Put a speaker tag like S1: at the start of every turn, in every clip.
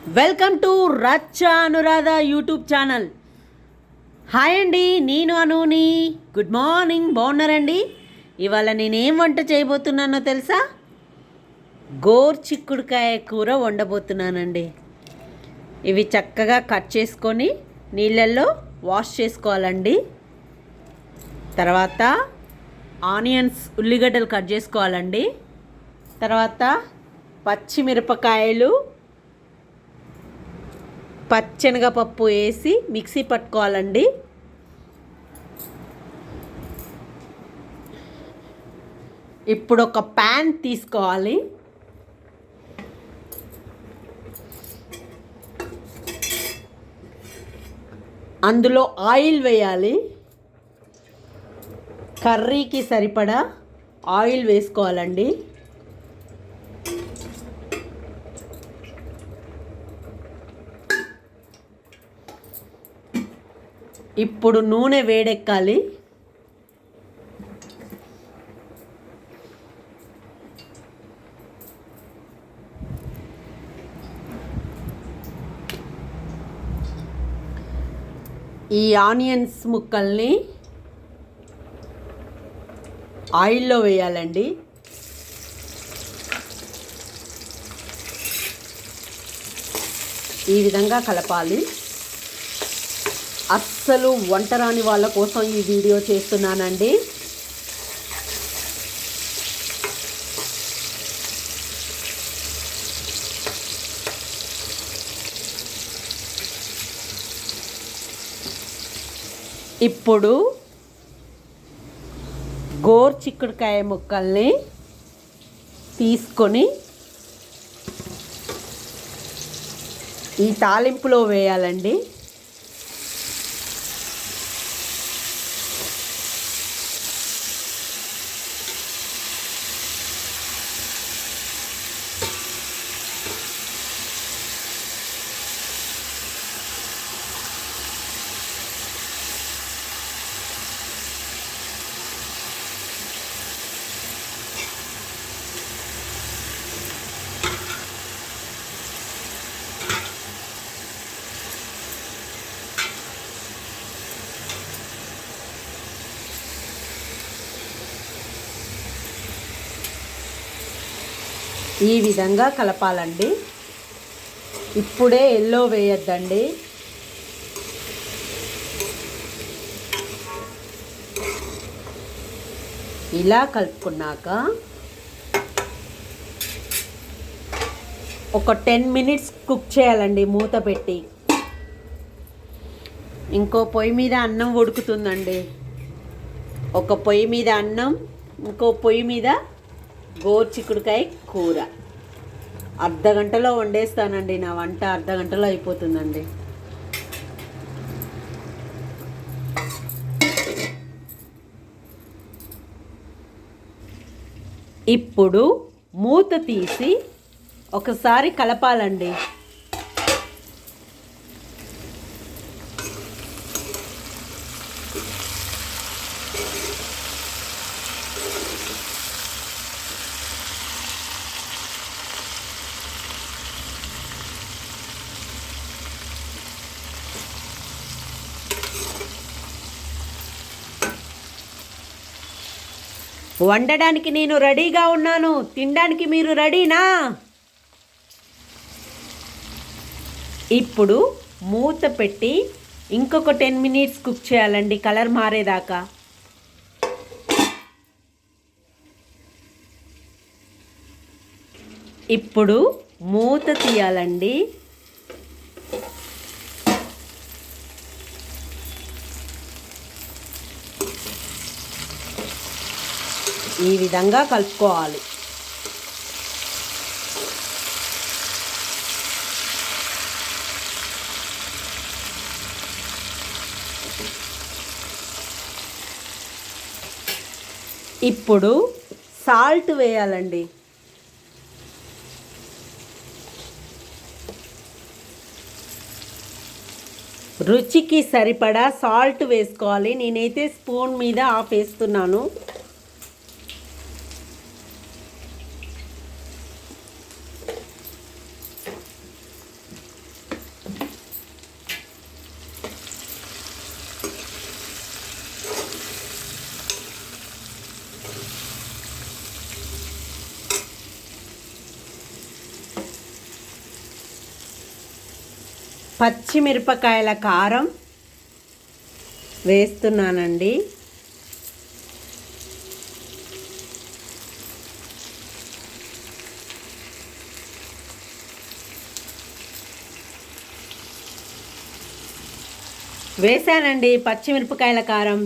S1: Welcome to రచ్చ Anuradha YouTube channel. Hi అండి, నేను అనుని. గుడ్ మార్నింగ్, బాగున్నారండి? ఇవాళ నేనేం వంట చేయబోతున్నానో తెలుసా? గోరుచిక్కుడుకాయ కూర వండబోతున్నానండి. ఇవి చక్కగా కట్ చేసుకొని నీళ్ళల్లో వాష్ చేసుకోవాలండి. తర్వాత ఆనియన్స్, ఉల్లిగడ్డలు కట్ చేసుకోవాలండి. తర్వాత పచ్చిమిరపకాయలు, పచ్చెనగపప్పు వేసి మిక్సీ పట్టుకోవాలండి. ఇప్పుడు ఒక ప్యాన్ తీసుకోవాలి. అందులో ఆయిల్ వేయాలి. కర్రీకి సరిపడా ఆయిల్ వేసుకోవాలండి. ఇప్పుడు నూనె వేడెక్కాలి. ఈ ఆనియన్స్ ముక్కల్ని ఆయిల్లో వేయాలండి. ఈ విధంగా కలపాలి. అస్సలు వంట రాని వాళ్ళ కోసం ఈ వీడియో చేస్తున్నానండి. ఇప్పుడు గోరుచిక్కుడుకాయ ముక్కల్ని తీసుకొని ఈ తాలింపులో వేయాలండి. ఈ విధంగా కలపాలండి. ఇప్పుడే ఎల్లో వేయొద్దండి. ఇలా కలుపుకున్నాక ఒక 10 మినిట్స్ కుక్ చేయాలండి మూత పెట్టి. ఇంకో పొయ్యి మీద అన్నం ఉడుకుతుందండి. ఒక పొయ్యి మీద అన్నం, ఇంకో పొయ్యి మీద గోరుచిక్కుడుకాయ కూర. అర్ధగంటలో వండేస్తానండి. నా వంట అర్ధగంటలో అయిపోతుందండి. ఇప్పుడు మూత తీసి ఒకసారి కలపాలండి. వండడానికి నేను రెడీగా ఉన్నాను. తినడానికి మీరు రెడీనా? ఇప్పుడు మూత పెట్టి ఇంకొక 10 మినిట్స్ కుక్ చేయాలండి, కలర్ మారేదాకా. ఇప్పుడు మూత తీయాలండి. ఈ విధంగా కలుపుకోవాలి. ఇప్పుడు సాల్ట్ వేయాలండి. రుచికి సరిపడా సాల్ట్ వేసుకోవాలి. నేనైతే స్పూన్ మీద హాఫ్ వేస్తున్నాను. పచ్చిమిరపకాయల కారం వేస్తున్నానండి. వేసానండి పచ్చిమిరపకాయల కారం.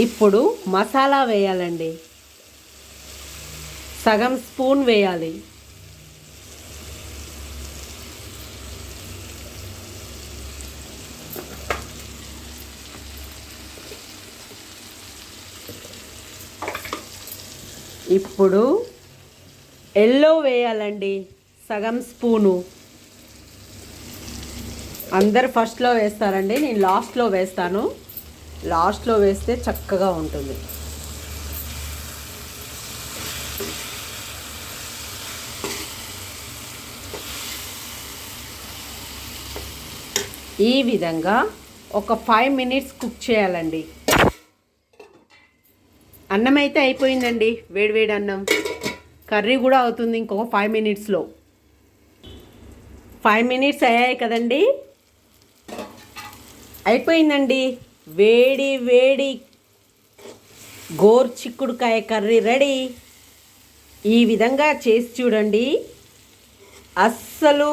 S1: ఇప్పుడు మసాలా వేయాలండి. సగం స్పూన్ వేయాలి. ఇప్పుడు ఎల్లో వేయాలండి, సగం స్పూను. అందరు ఫస్ట్లో వేస్తారండి, నేను లాస్ట్లో వేస్తాను. లాస్ట్లో వేస్తే చక్కగా ఉంటుంది. ఈ విధంగా ఒక 5 మినిట్స్ కుక్ చేయాలండి. అన్నం అయితే అయిపోయిందండి, వేడివేడి అన్నం. కర్రీ కూడా అవుతుంది ఇంకొక 5 మినిట్స్లో. 5 మినిట్స్ అయ్యాయి కదండి, అయిపోయిందండి. వేడి వేడి గోరుచిక్కుడుకాయ కర్రీ రెడీ. ఈ విధంగా చేసి చూడండి, అస్సలు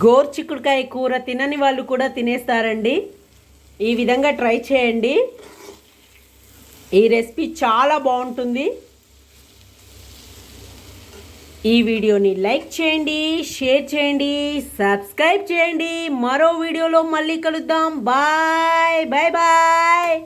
S1: గోరుచిక్కుడుకాయ కూర తినని వాళ్ళు కూడా తినేస్తారండి. ఈ విధంగా ట్రై చేయండి. ఈ రెసిపీ చాలా బాగుంటుంది. ఈ వీడియోని లైక్ చేయండి, షేర్ చేయండి, సబ్స్క్రైబ్ చేయండి. మరో వీడియోలో మళ్ళీ కలుద్దాం. Bye bye bye.